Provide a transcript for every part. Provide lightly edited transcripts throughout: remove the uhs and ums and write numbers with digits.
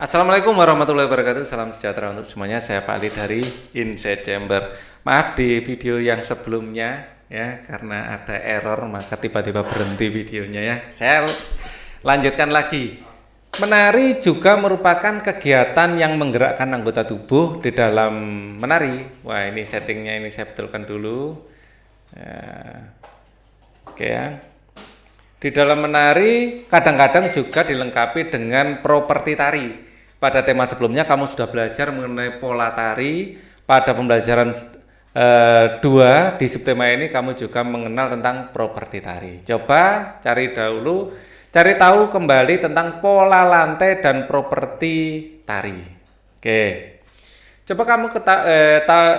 Assalamualaikum warahmatullahi wabarakatuh. Salam sejahtera untuk semuanya. Saya Pak Ali dari Inside Chamber. Maaf di video yang sebelumnya ya, karena ada error maka tiba-tiba berhenti videonya ya. Saya lanjutkan lagi. Menari juga merupakan kegiatan yang menggerakkan anggota tubuh di dalam menari. Wah, ini settingnya ini saya betulkan dulu. Oke ya. Di dalam menari kadang-kadang juga dilengkapi dengan properti tari. Pada tema sebelumnya kamu sudah belajar mengenai pola tari. Pada pembelajaran 2 di subtema ini kamu juga mengenal tentang properti tari. Coba cari tahu kembali tentang pola lantai dan properti tari. Oke. Coba kamu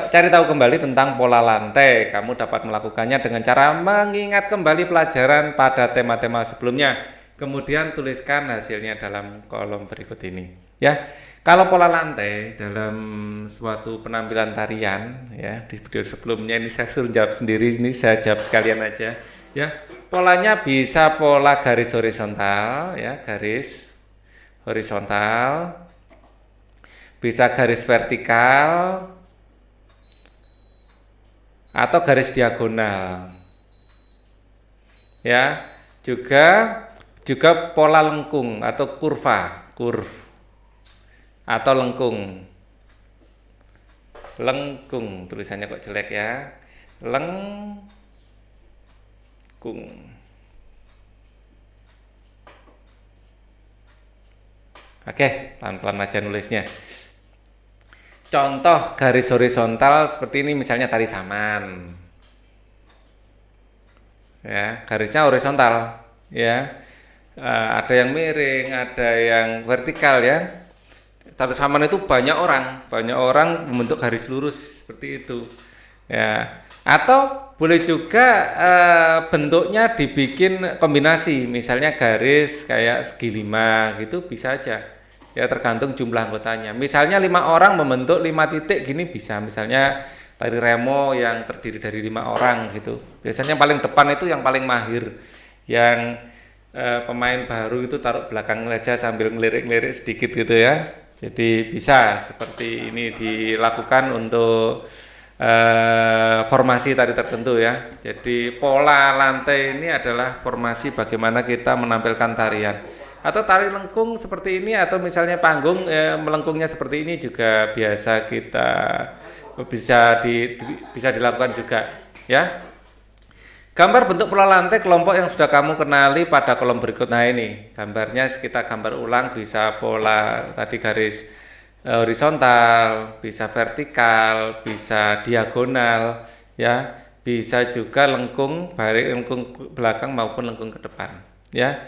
cari tahu kembali tentang pola lantai. Kamu dapat melakukannya dengan cara mengingat kembali pelajaran pada tema-tema sebelumnya. Kemudian tuliskan hasilnya dalam kolom berikut ini. Ya, kalau pola lantai dalam suatu penampilan tarian, ya di video sebelumnya ini saya suruh jawab sendiri, ini saya jawab sekalian aja. Ya, polanya bisa pola garis horizontal, ya garis horizontal. Bisa garis vertikal atau garis diagonal. Ya, juga pola lengkung atau curve atau lengkung. Lengkung, tulisannya kok jelek ya. Lengkung. Oke, pelan-pelan aja nulisnya. Contoh garis horizontal seperti ini misalnya tari saman. Ya, garisnya horizontal, ya. Ada yang miring, ada yang vertikal ya. Tari saman itu banyak orang membentuk garis lurus seperti itu. Ya. Atau boleh juga bentuknya dibikin kombinasi, misalnya garis kayak segi 5 gitu bisa aja. Ya tergantung jumlah anggotanya. Misalnya 5 orang membentuk 5 titik gini bisa. Misalnya tari remo yang terdiri dari 5 orang gitu. Biasanya paling depan itu yang paling mahir. Yang pemain baru itu taruh belakang aja sambil ngelirik-ngelirik sedikit gitu ya. Jadi bisa seperti ini dilakukan untuk formasi tari tertentu ya. Jadi pola lantai ini adalah formasi bagaimana kita menampilkan tarian. Atau tari lengkung seperti ini, atau misalnya panggung melengkungnya seperti ini juga biasa kita bisa dilakukan juga ya. Gambar bentuk pola lantai kelompok yang sudah kamu kenali pada kolom berikut. Nah ini gambarnya kita gambar ulang, bisa pola tadi garis horizontal, bisa vertikal, bisa diagonal ya, bisa juga lengkung baik lengkung belakang maupun lengkung ke depan ya.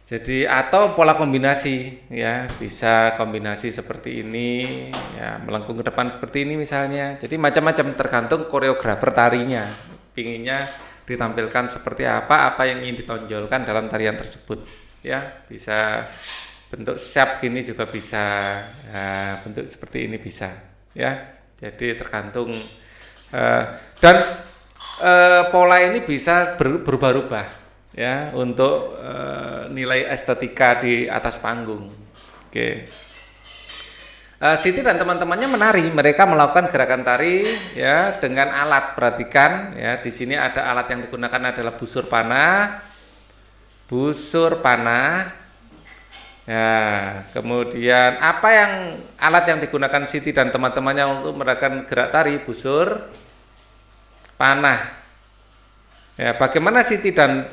Jadi atau pola kombinasi ya, bisa kombinasi seperti ini ya, melengkung ke depan seperti ini misalnya. Jadi macam-macam tergantung koreografer tarinya pinginnya ditampilkan seperti apa yang ingin ditonjolkan dalam tarian tersebut ya. Bisa bentuk shape gini juga bisa ya, bentuk seperti ini bisa ya. Jadi tergantung dan pola ini bisa berubah-ubah ya untuk nilai estetika di atas panggung. Oke. Siti dan teman-temannya menari, mereka melakukan gerakan tari ya dengan alat. Perhatikan ya, di sini ada alat yang digunakan adalah busur panah. Ya, kemudian apa yang alat yang digunakan Siti dan teman-temannya untuk melakukan gerak tari? Busur panah. Ya, bagaimana Siti dan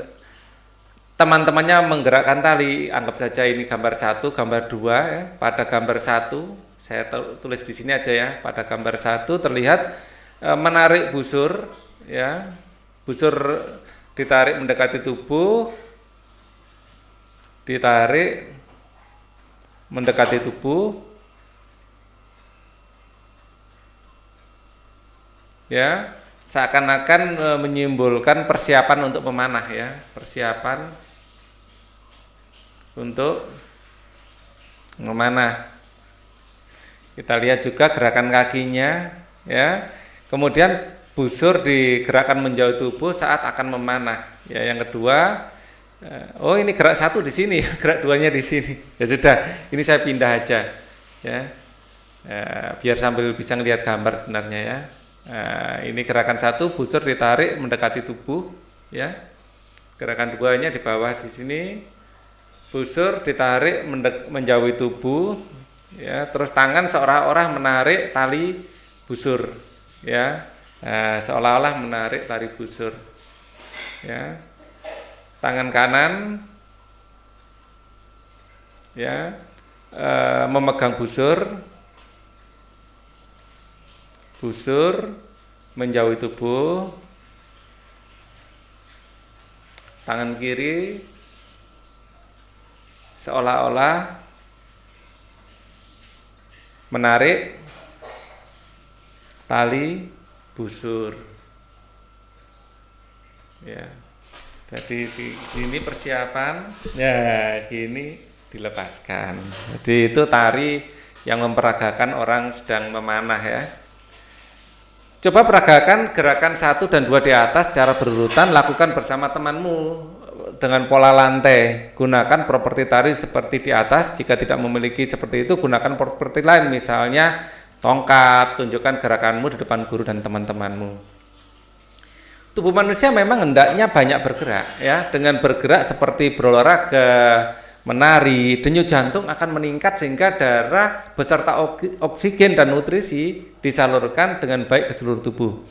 teman-temannya menggerakkan tali? Anggap saja ini gambar 1, gambar 2 ya. Pada gambar 1 saya tulis di sini aja ya. Pada gambar 1 terlihat menarik busur ya. Busur ditarik mendekati tubuh. Ditarik mendekati tubuh. Ya, seakan-akan menyimbolkan persiapan untuk memanah ya. Persiapan untuk memanah. Kita lihat juga gerakan kakinya ya. Kemudian busur digerakkan menjauh tubuh saat akan memanah. Ya, yang kedua Oh ini gerak satu di sini, gerak duanya di sini. Ya sudah, ini saya pindah aja, ya. Biar sambil bisa ngelihat gambar sebenarnya ya. Ini gerakan satu, busur ditarik mendekati tubuh, ya. Gerakan duanya di bawah di sini, busur ditarik menjauhi tubuh, ya. Terus tangan seolah-olah menarik tali busur, ya. Seolah-olah menarik tali busur, ya. Tangan kanan, ya, memegang busur menjauhi tubuh. Tangan kiri seolah-olah menarik tali busur, ya. Jadi ini persiapan, ya, gini dilepaskan. Jadi itu tari yang memperagakan orang sedang memanah, ya. Coba peragakan gerakan 1 dan 2 di atas secara berurutan, lakukan bersama temanmu dengan pola lantai. Gunakan properti tari seperti di atas. Jika tidak memiliki seperti itu, gunakan properti lain, misalnya tongkat. Tunjukkan gerakanmu di depan guru dan teman-temanmu. Tubuh manusia memang hendaknya banyak bergerak, ya. Dengan bergerak seperti berolahraga, menari, denyut jantung akan meningkat sehingga darah beserta oksigen dan nutrisi disalurkan dengan baik ke seluruh tubuh.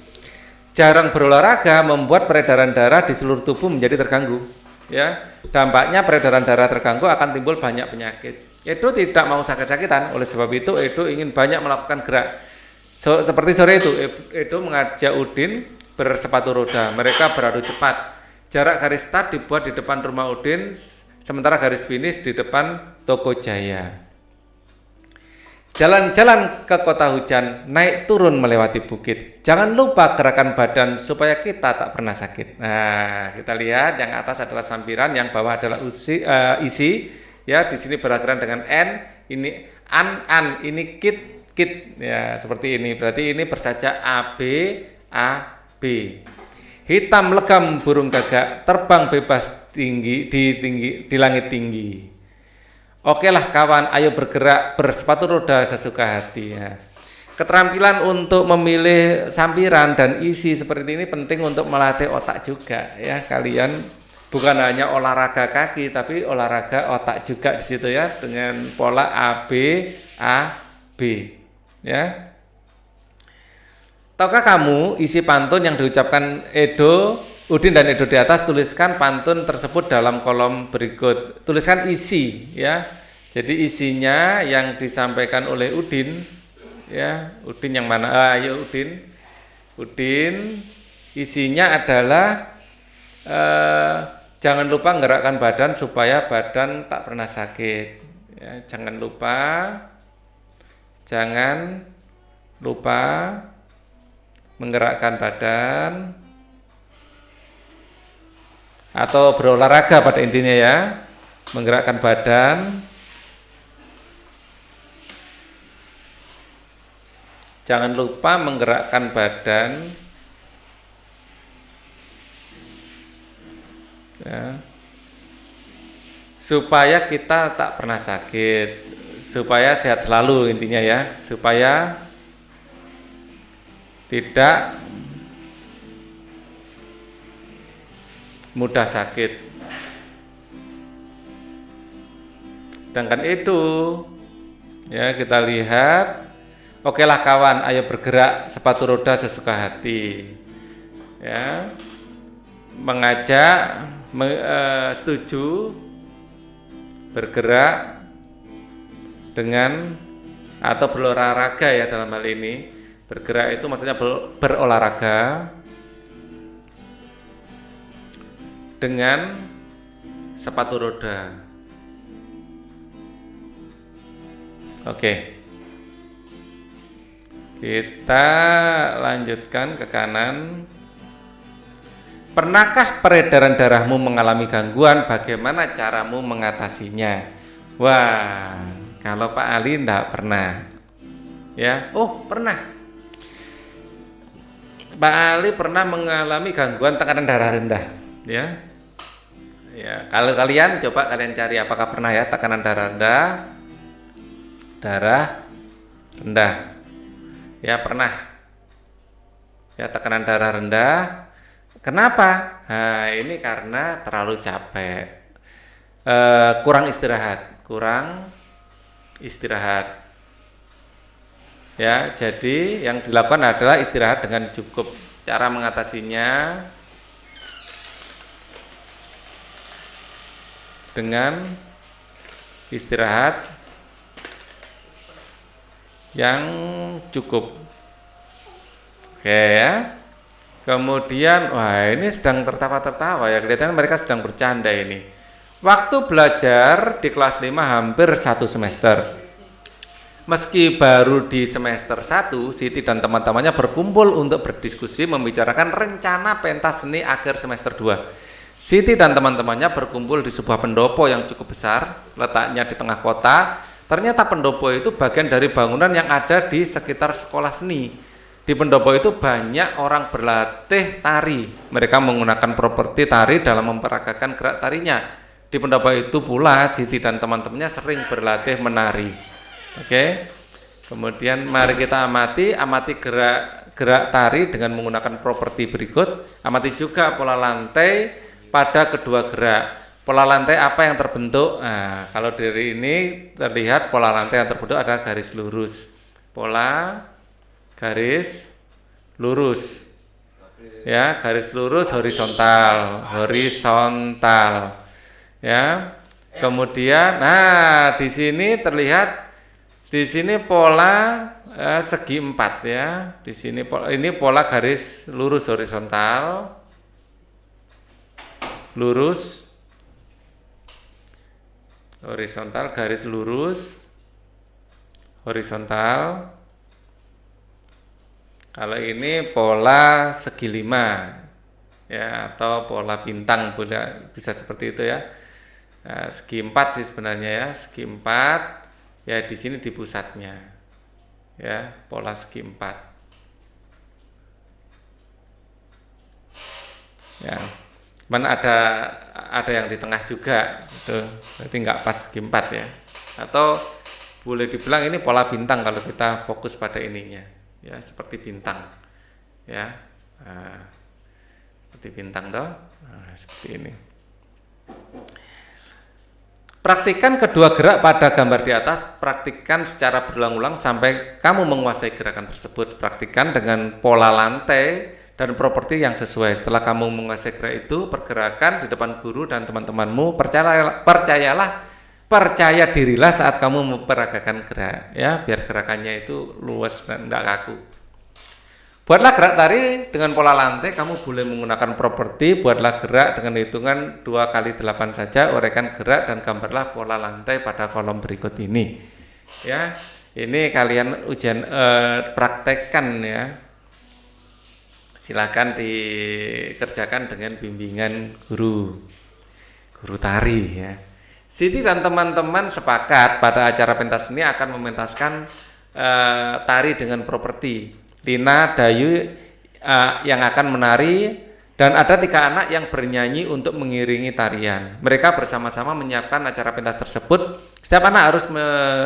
Jarang berolahraga membuat peredaran darah di seluruh tubuh menjadi terganggu, ya. Dampaknya peredaran darah terganggu akan timbul banyak penyakit. Edo tidak mau sakit-sakitan, oleh sebab itu Edo ingin banyak melakukan gerak. Seperti sore itu Edo mengajak Udin bersepatu roda. Mereka beradu cepat. Jarak garis start dibuat di depan rumah Udin, sementara garis finish di depan toko Jaya. Jalan-jalan ke kota hujan, naik turun melewati bukit. Jangan lupa gerakan badan supaya kita tak pernah sakit. Nah, kita lihat yang atas adalah sampiran, yang bawah adalah isi. Ya, di sini berakhiran dengan n. Ini an, ini kit. Ya, seperti ini. Berarti ini bersajak A B. Hitam legam burung gagak, terbang bebas di langit tinggi. Oke lah kawan, ayo bergerak bersepatu roda sesuka hati, ya. Keterampilan untuk memilih sampiran dan isi seperti ini penting untuk melatih otak juga, ya. Kalian bukan hanya olahraga kaki tapi olahraga otak juga di situ, ya, dengan pola A B, ya. Tahukah kamu isi pantun yang diucapkan Edo, Udin dan Edo di atas? Tuliskan pantun tersebut dalam kolom berikut. Tuliskan isi, ya. Jadi isinya yang disampaikan oleh Udin, ya. Udin yang mana? Ayo Udin. Udin isinya adalah jangan lupa gerakkan badan supaya badan tak pernah sakit, ya. Jangan lupa menggerakkan badan atau berolahraga pada intinya, ya. Menggerakkan badan, jangan lupa menggerakkan badan, ya, supaya kita tak pernah sakit, supaya sehat selalu intinya, ya, supaya tidak mudah sakit. Sedangkan itu, ya, kita lihat, oke lah kawan, ayo bergerak sepatu roda sesuka hati, ya. Mengajak, setuju bergerak dengan atau berolahraga, ya, dalam hal ini. Bergerak itu maksudnya berolahraga dengan sepatu roda. Oke. Kita lanjutkan ke kanan. Pernahkah peredaran darahmu mengalami gangguan? Bagaimana caramu mengatasinya? Wah, kalau Pak Ali enggak pernah. Ya, oh pernah. Pak Ali pernah mengalami gangguan tekanan darah rendah, ya. Ya, kalau kalian coba kalian cari apakah pernah ya tekanan darah rendah. Ya, pernah. Ya, tekanan darah rendah. Kenapa? Nah, ini karena terlalu capek. Kurang istirahat. Ya, jadi yang dilakukan adalah istirahat dengan cukup. Cara mengatasinya dengan istirahat yang cukup. Oke ya. Kemudian, wah ini sedang tertawa-tertawa ya, kelihatan mereka sedang bercanda ini. Waktu belajar di kelas 5 hampir 1 semester. Meski baru di semester 1, Siti dan teman-temannya berkumpul untuk berdiskusi membicarakan rencana pentas seni akhir semester 2. Siti dan teman-temannya berkumpul di sebuah pendopo yang cukup besar, letaknya di tengah kota. Ternyata pendopo itu bagian dari bangunan yang ada di sekitar sekolah seni. Di pendopo itu banyak orang berlatih tari. Mereka menggunakan properti tari dalam memperagakan gerak tarinya. Di pendopo itu pula Siti dan teman-temannya sering berlatih menari. Oke. Kemudian mari kita amati gerak tari dengan menggunakan properti berikut. Amati juga pola lantai pada kedua gerak. Pola lantai apa yang terbentuk? Nah, kalau dari ini terlihat pola lantai yang terbentuk adalah garis lurus. Pola garis lurus. Ya, garis lurus horizontal. Ya. Kemudian di sini terlihat pola segi 4 ya. Di sini ini pola garis lurus horizontal. Garis lurus horizontal. Kalau ini pola segi 5 ya, atau pola bintang bisa seperti itu ya. Nah, segi 4 sih sebenarnya ya, segi 4 ya, di sini di pusatnya ya, pola segi 4 ya. Mana ada yang di tengah juga itu, berarti nggak pas segi 4 ya, atau boleh dibilang ini pola bintang kalau kita fokus pada ininya ya, seperti bintang ya. Seperti bintang toh. Seperti ini. Praktikkan kedua gerak pada gambar di atas. Praktikkan secara berulang-ulang sampai kamu menguasai gerakan tersebut. Praktikkan dengan pola lantai dan properti yang sesuai. Setelah kamu menguasai gerak itu, pergerakan di depan guru dan teman-temanmu, percaya dirilah saat kamu memperagakan gerak ya, biar gerakannya itu luas dan enggak kaku. Buatlah gerak tari dengan pola lantai. Kamu boleh menggunakan properti. Buatlah gerak dengan hitungan 2x8 saja. Uraikan gerak dan gambarlah pola lantai pada kolom berikut ini ya. Ini kalian ujian praktekkan ya. Silakan dikerjakan dengan bimbingan guru tari ya. Siti dan teman-teman sepakat pada acara pentas seni akan mementaskan tari dengan properti. Lina, Dayu yang akan menari, dan ada 3 anak yang bernyanyi untuk mengiringi tarian. Mereka bersama-sama menyiapkan acara pentas tersebut. Setiap anak harus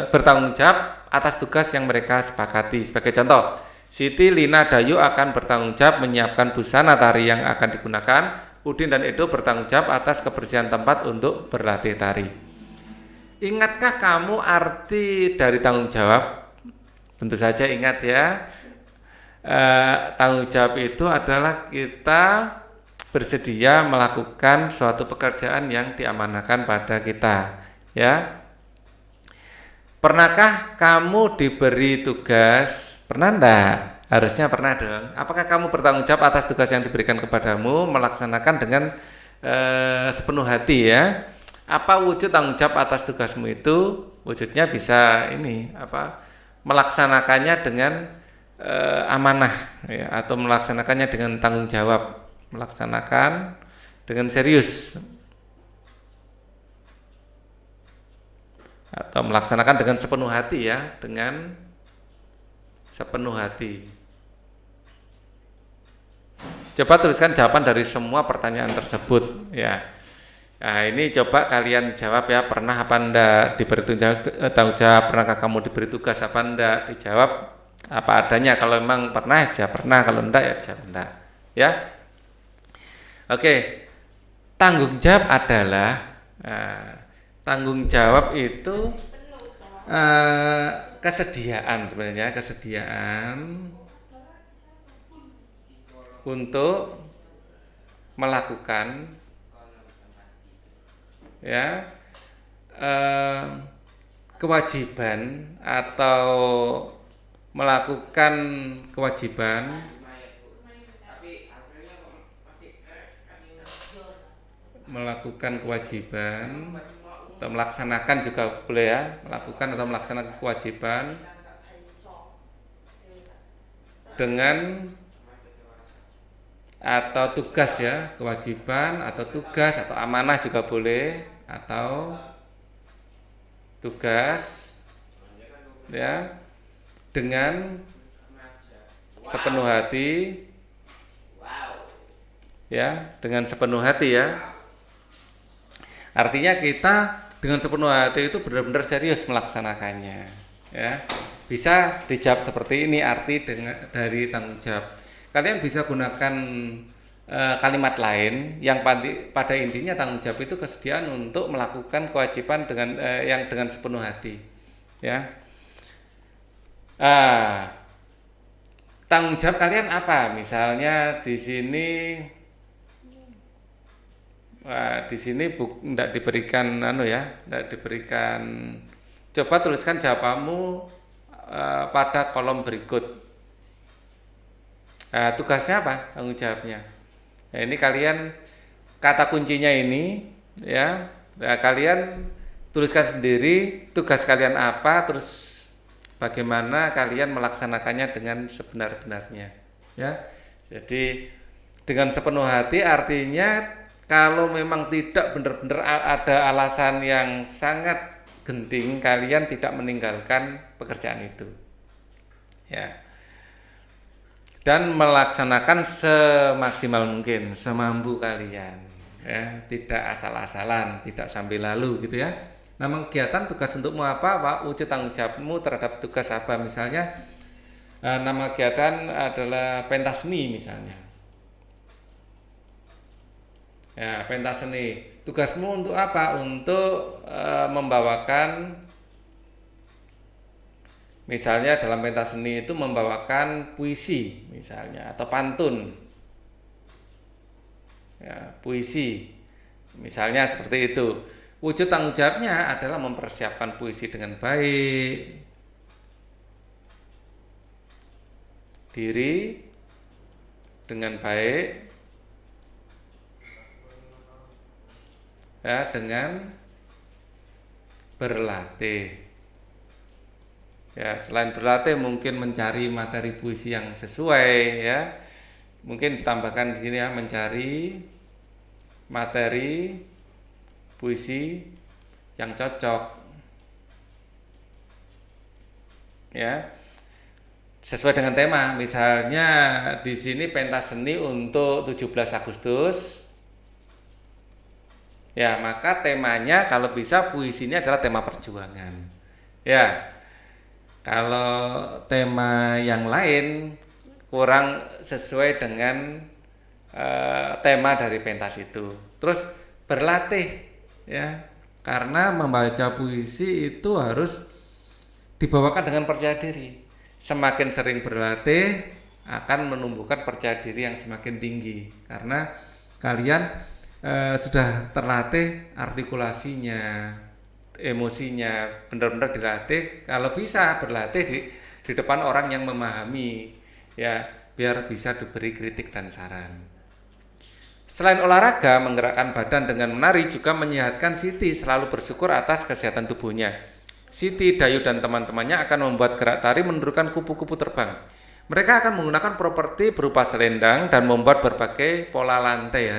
bertanggung jawab atas tugas yang mereka sepakati. Sebagai contoh, Siti, Lina, Dayu akan bertanggung jawab menyiapkan busana tari yang akan digunakan. Udin dan Edo bertanggung jawab atas kebersihan tempat untuk berlatih tari. Ingatkah kamu arti dari tanggung jawab? Tentu saja ingat ya. Tanggung jawab itu adalah kita bersedia melakukan suatu pekerjaan yang diamanahkan pada kita ya. Pernahkah kamu diberi tugas? Pernah enggak? Harusnya pernah dong. Apakah kamu bertanggung jawab atas tugas yang diberikan kepadamu, melaksanakan dengan sepenuh hati ya? Apa wujud tanggung jawab atas tugasmu itu? Wujudnya bisa ini melaksanakannya dengan amanah ya, atau melaksanakannya dengan tanggung jawab, melaksanakan dengan serius, atau melaksanakan dengan sepenuh hati ya, dengan sepenuh hati. Coba tuliskan jawaban dari semua pertanyaan tersebut ya. Nah, ini coba kalian jawab ya, pernah apa enggak diberi tanggung jawab, pernahkah kamu diberi tugas apa enggak? Dijawab apa adanya. Kalau memang pernah, ya pernah, kalau enggak ya jawab enggak. Ya. Oke. Tanggung jawab adalah tanggung jawab itu kesediaan, sebenarnya kesediaan untuk melakukan ya kewajiban atau melakukan kewajiban atau melaksanakan juga boleh ya, melakukan atau melaksanakan kewajiban dengan atau tugas ya, kewajiban atau tugas atau amanah juga boleh, atau tugas ya, dengan sepenuh hati ya, dengan sepenuh hati ya. Artinya kita dengan sepenuh hati itu benar-benar serius melaksanakannya ya. Bisa dijawab seperti ini arti dari tanggung jawab. Kalian bisa gunakan kalimat lain yang pada intinya tanggung jawab itu kesediaan untuk melakukan kewajiban yang dengan sepenuh hati ya. Tanggung jawab kalian apa? Misalnya di sini tidak diberikan tidak diberikan. Coba tuliskan jawabanmu pada kolom berikut. Tugasnya apa? Tanggung jawabnya. Nah, ini kalian kata kuncinya ini ya. Nah, kalian tuliskan sendiri tugas kalian apa, terus bagaimana kalian melaksanakannya dengan sebenar-benarnya ya. Jadi dengan sepenuh hati artinya kalau memang tidak benar-benar ada alasan yang sangat genting, kalian tidak meninggalkan pekerjaan itu ya, dan melaksanakan semaksimal mungkin, semampu kalian ya, tidak asal-asalan, tidak sambil lalu gitu ya. Nama kegiatan tugas untukmu apa? Wujud tanggung jawabmu terhadap tugas apa? Misalnya nama kegiatan adalah pentas seni misalnya ya, pentas seni. Tugasmu untuk apa? Untuk membawakan, misalnya dalam pentas seni itu membawakan puisi misalnya, atau pantun ya, puisi misalnya seperti itu. Wujud tanggung jawabnya adalah mempersiapkan puisi dengan baik, diri dengan baik ya, dengan berlatih ya. Selain berlatih mungkin mencari materi puisi yang sesuai ya, mungkin ditambahkan di sini ya, mencari materi puisi yang cocok ya, sesuai dengan tema. Misalnya di sini pentas seni untuk 17 Agustus ya, maka temanya kalau bisa puisinya adalah tema perjuangan ya. Kalau tema yang lain kurang sesuai dengan tema dari pentas itu, terus berlatih ya, karena membaca puisi itu harus dibawakan dengan percaya diri. Semakin sering berlatih akan menumbuhkan percaya diri yang semakin tinggi, karena kalian sudah terlatih artikulasinya, emosinya, benar-benar dilatih. Kalau bisa berlatih di depan orang yang memahami ya, biar bisa diberi kritik dan saran. Selain olahraga, menggerakkan badan dengan menari juga menyehatkan. Siti selalu bersyukur atas kesehatan tubuhnya. Siti, Dayu, dan teman-temannya akan membuat gerak tari menurunkan kupu-kupu terbang. Mereka akan menggunakan properti berupa selendang dan membuat berbagai pola lantai.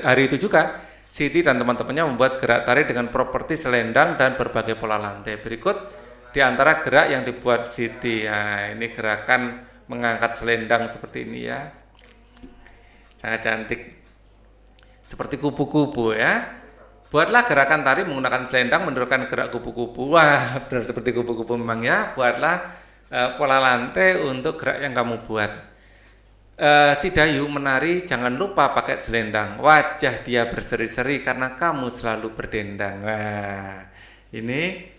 Hari itu juga Siti dan teman-temannya membuat gerak tari dengan properti selendang dan berbagai pola lantai. Berikut di antara gerak yang dibuat Siti. Nah, ini gerakan mengangkat selendang seperti ini ya. Sangat cantik. Seperti kupu-kupu ya. Buatlah gerakan tari menggunakan selendang menurunkan gerak kupu-kupu. Wah, benar seperti kupu-kupu memang ya. Buatlah pola lantai untuk gerak yang kamu buat. Si Dayu menari jangan lupa pakai selendang. Wajah dia berseri-seri karena kamu selalu berdendang. Wah, ini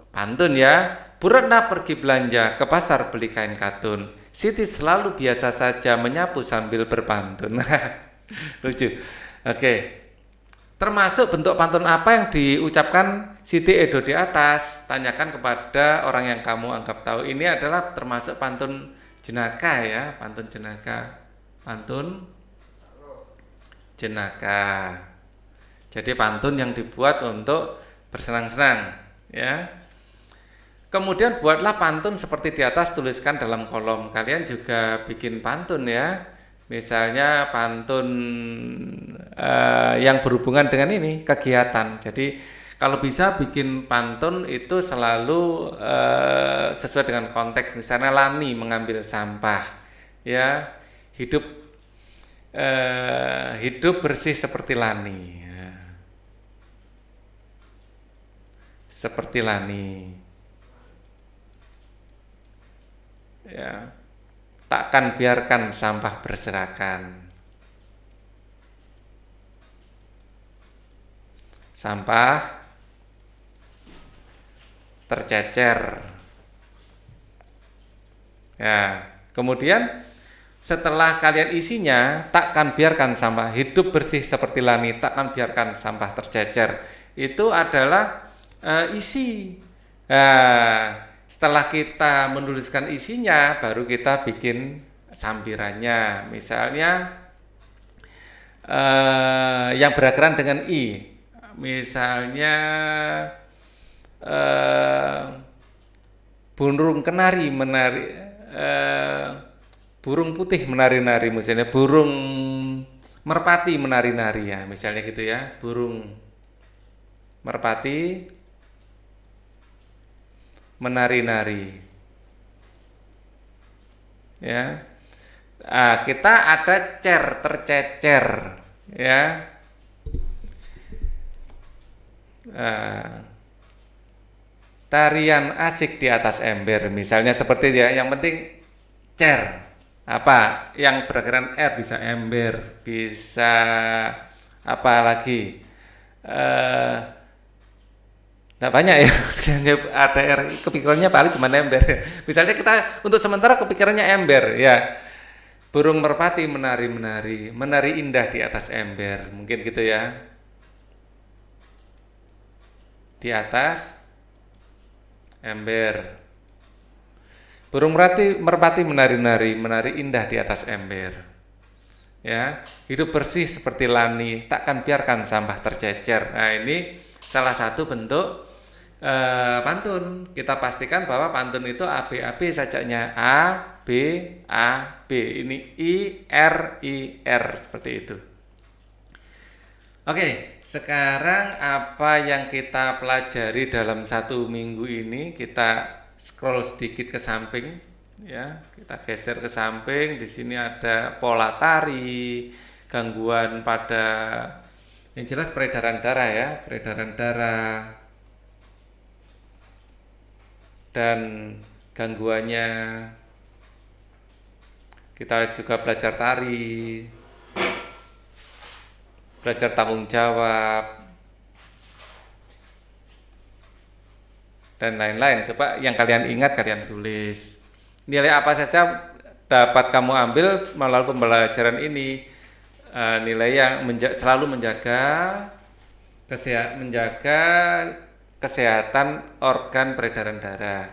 pantun ya. Bu Retna pergi belanja ke pasar beli kain katun. Siti selalu biasa saja menyapu sambil berpantun. Lucu. Oke. Termasuk bentuk pantun apa yang diucapkan Siti Edo di atas? Tanyakan kepada orang yang kamu anggap tahu. Ini adalah termasuk pantun jenaka ya, pantun jenaka. Pantun jenaka. Jadi pantun yang dibuat untuk bersenang-senang ya. Kemudian buatlah pantun seperti di atas, tuliskan dalam kolom. Kalian juga bikin pantun ya. Misalnya pantun yang berhubungan dengan ini kegiatan. Jadi kalau bisa bikin pantun itu selalu sesuai dengan konteks. Misalnya Lani mengambil sampah, ya hidup bersih seperti Lani, ya. Seperti Lani, ya. Takkan biarkan sampah berserakan. Sampah tercecer. Ya, kemudian setelah kalian isinya, takkan biarkan sampah hidup bersih seperti Lani, takkan biarkan sampah tercecer. Itu adalah isi. Nah, setelah kita menuliskan isinya, baru kita bikin sampirannya. Misalnya yang berakhiran dengan i. Misalnya burung kenari menari, burung putih menari-nari, misalnya burung merpati menari-nari ya, misalnya gitu ya, burung merpati menari-nari ya. Kita ada tercecer ya. Tarian asik di atas ember, misalnya seperti ya. Yang penting apa yang berakhiran r, bisa ember, bisa apa lagi, nggak banyak ya. Ada R, kepikirannya paling cuma ember. Misalnya kita untuk sementara kepikirannya ember ya. Burung merpati menari indah di atas ember, mungkin gitu ya. Di atas ember. Burung merpati menari indah di atas ember. Ya, hidup bersih seperti Lani, takkan biarkan sampah tercecer. Nah, ini salah satu bentuk pantun. Kita pastikan bahwa pantun itu ABAB sajanya, A B A B. Ini IR seperti itu. Oke, sekarang apa yang kita pelajari dalam 1 minggu ini? Kita scroll sedikit ke samping, ya. Kita geser ke samping. Di sini ada pola tari, gangguan pada, yang jelas peredaran darah ya, peredaran darah. Dan gangguannya, kita juga belajar tari, belajar tanggung jawab, dan lain-lain. Coba yang kalian ingat kalian tulis. Nilai apa saja dapat kamu ambil melalui pembelajaran ini? Nilai yang selalu menjaga kesehatan organ peredaran darah,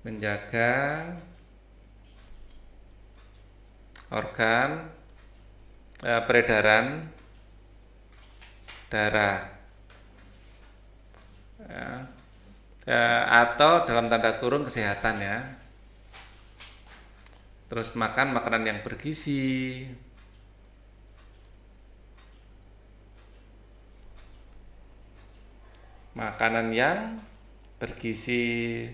menjaga organ peredaran darah ya, atau dalam tanda kurung kesehatan ya. Terus makan makanan yang bergizi, makanan yang bergizi,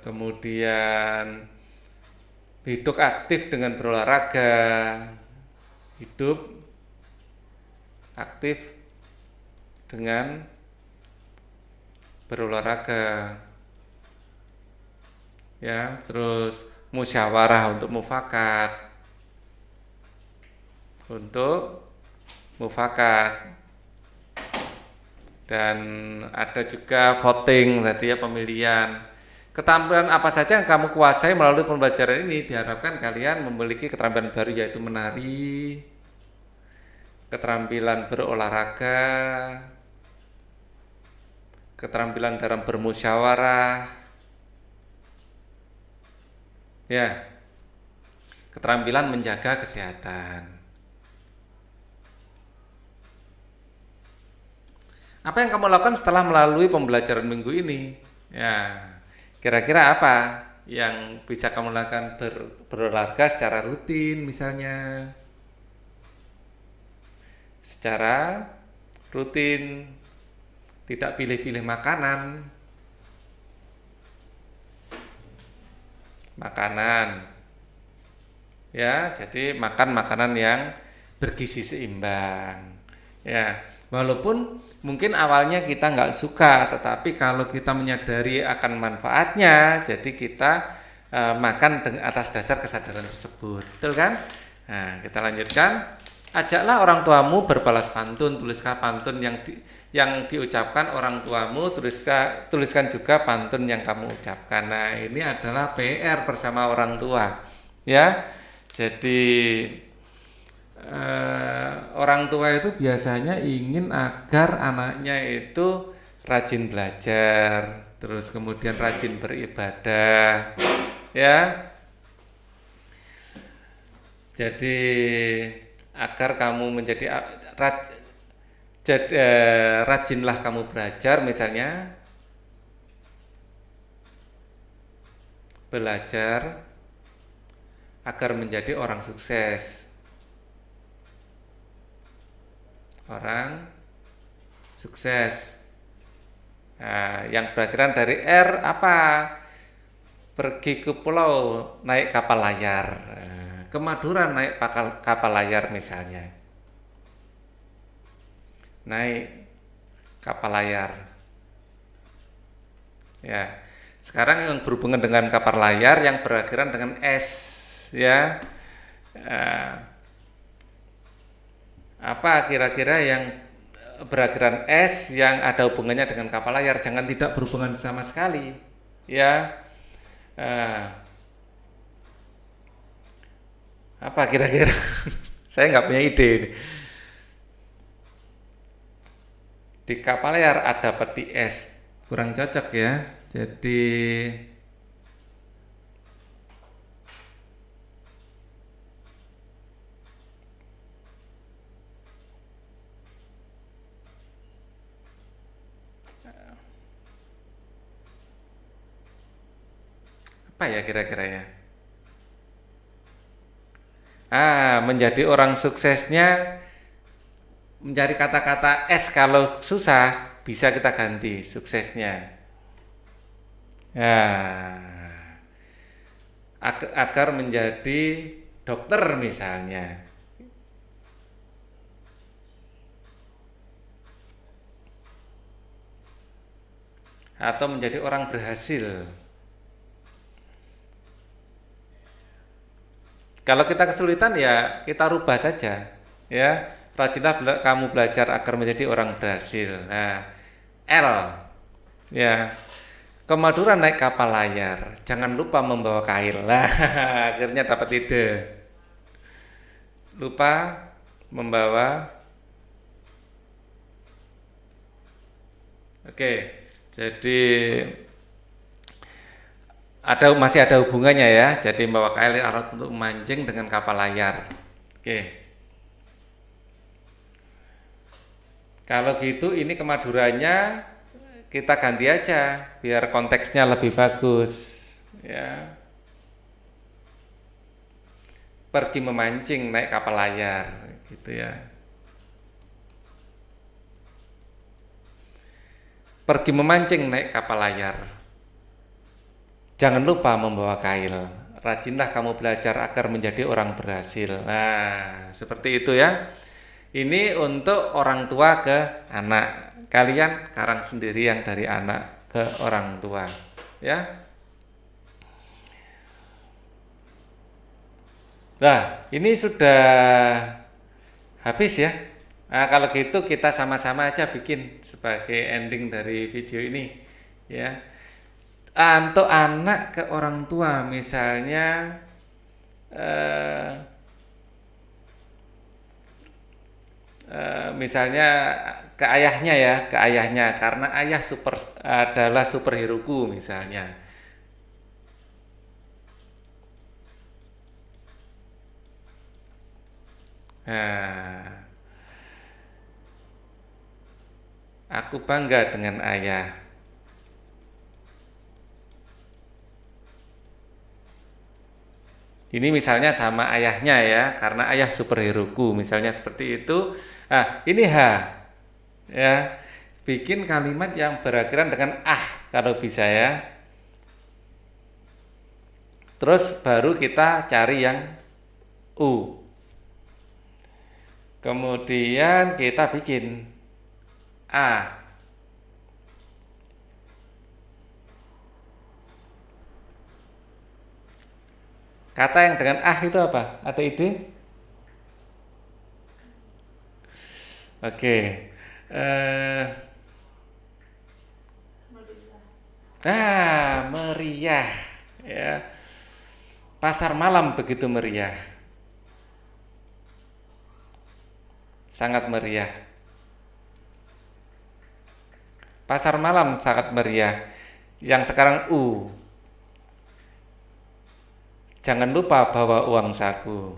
kemudian hidup aktif dengan berolahraga, hidup aktif dengan berolahraga. Ya, terus musyawarah untuk mufakat, dan ada juga voting tadi ya, pemilihan. Keterampilan apa saja yang kamu kuasai melalui pembelajaran ini, diharapkan kalian memiliki keterampilan baru, yaitu menari, keterampilan berolahraga, keterampilan dalam bermusyawarah, ya, keterampilan menjaga kesehatan. Apa yang kamu lakukan setelah melalui pembelajaran minggu ini? Ya, kira-kira apa yang bisa kamu lakukan? Berolahraga secara rutin misalnya. Secara rutin, tidak pilih-pilih makanan. Ya, jadi makan makanan yang bergizi seimbang. Ya, walaupun mungkin awalnya kita nggak suka, tetapi kalau kita menyadari akan manfaatnya, jadi kita makan atas dasar kesadaran tersebut, betul kan? Nah, kita lanjutkan. Ajaklah orang tuamu berbalas pantun, tuliskan pantun yang diucapkan orang tuamu, tuliskan juga pantun yang kamu ucapkan. Nah, ini adalah PR bersama orang tua, ya. Jadi orang tua itu biasanya ingin agar anaknya itu rajin belajar, terus kemudian rajin beribadah, ya. Jadi agar kamu menjadi rajinlah kamu belajar, misalnya belajar agar menjadi orang sukses. Nah, yang berakhiran dari R apa? Pergi ke pulau naik kapal layar. Ke Madura naik kapal layar misalnya. Naik kapal layar. Ya. Sekarang yang berhubungan dengan kapal layar yang berakhiran dengan S, ya. Apa kira-kira yang berakhiran S yang ada hubungannya dengan kapal layar? Jangan tidak berhubungan sama sekali, ya. Apa kira-kira? Saya nggak punya ide ini. Di kapal layar ada peti es, kurang cocok ya. Jadi apa ya kira-kiranya? Menjadi orang suksesnya mencari kata-kata S, kalau susah bisa kita ganti suksesnya. Ya, agar menjadi dokter misalnya. Atau menjadi orang berhasil. Kalau kita kesulitan ya kita rubah saja, ya. Rajinlah kamu belajar agar menjadi orang berhasil. Nah, L, ya. Ke Madura naik kapal layar, jangan lupa membawa kail. Nah, akhirnya dapat ide. Lupa membawa. Oke, jadi masih ada hubungannya ya. Jadi membawa kail alat untuk memancing dengan kapal layar. Oke. Kalau gitu ini ke Maduranya kita ganti aja biar konteksnya lebih bagus, ya. Pergi memancing naik kapal layar gitu ya. Pergi memancing naik kapal layar. Jangan lupa membawa kail. Rajinlah kamu belajar agar menjadi orang berhasil. Nah, seperti itu ya. Ini untuk orang tua ke anak. Kalian karang sendiri yang dari anak ke orang tua, ya. Nah, ini sudah habis ya. Nah, kalau gitu kita sama-sama aja bikin sebagai ending dari video ini, ya. Untuk anak ke orang tua, misalnya eh, misalnya ke ayahnya ya, ke ayahnya karena ayah adalah superheroku misalnya. Nah, aku bangga dengan ayah. Ini misalnya sama ayahnya ya, karena ayah superheroku, misalnya seperti itu. Nah, ini H ya. Bikin kalimat yang berakhiran dengan ah kalau bisa ya. Terus baru kita cari yang U. Kemudian kita bikin A. Kata yang dengan ah itu apa? Ada ide? Oke. Eh, meriah. Ya. Pasar malam begitu meriah. Sangat meriah. Pasar malam sangat meriah. Yang sekarang U. Jangan lupa bawa uang saku.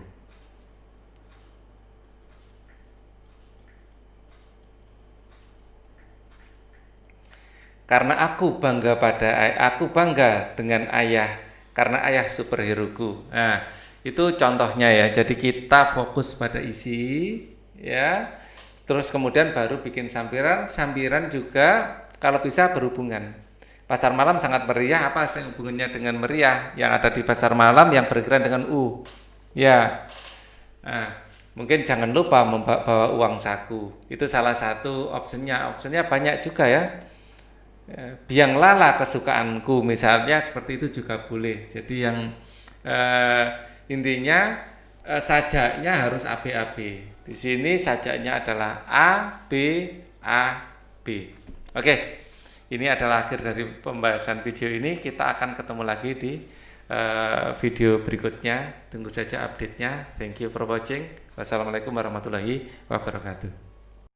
Karena aku bangga dengan ayah karena ayah superheroku. Nah, itu contohnya ya. Jadi kita fokus pada isi ya. Terus kemudian baru bikin sambiran. Sambiran juga kalau bisa berhubungan. Pasar malam sangat meriah, apa sih hubungannya dengan meriah yang ada di pasar malam yang berkaitan dengan U. Ya. Nah, mungkin jangan lupa membawa uang saku. Itu salah satu opsinya. Opsinya banyak juga ya. Biang lala kesukaanku misalnya seperti itu juga boleh. Jadi yang eh, intinya sajaknya harus ABAB. Di sini sajaknya adalah A B A B. Oke, ini adalah akhir dari pembahasan video ini. Kita akan ketemu lagi di video berikutnya. Tunggu saja update-nya. Thank you for watching. Wassalamualaikum warahmatullahi wabarakatuh.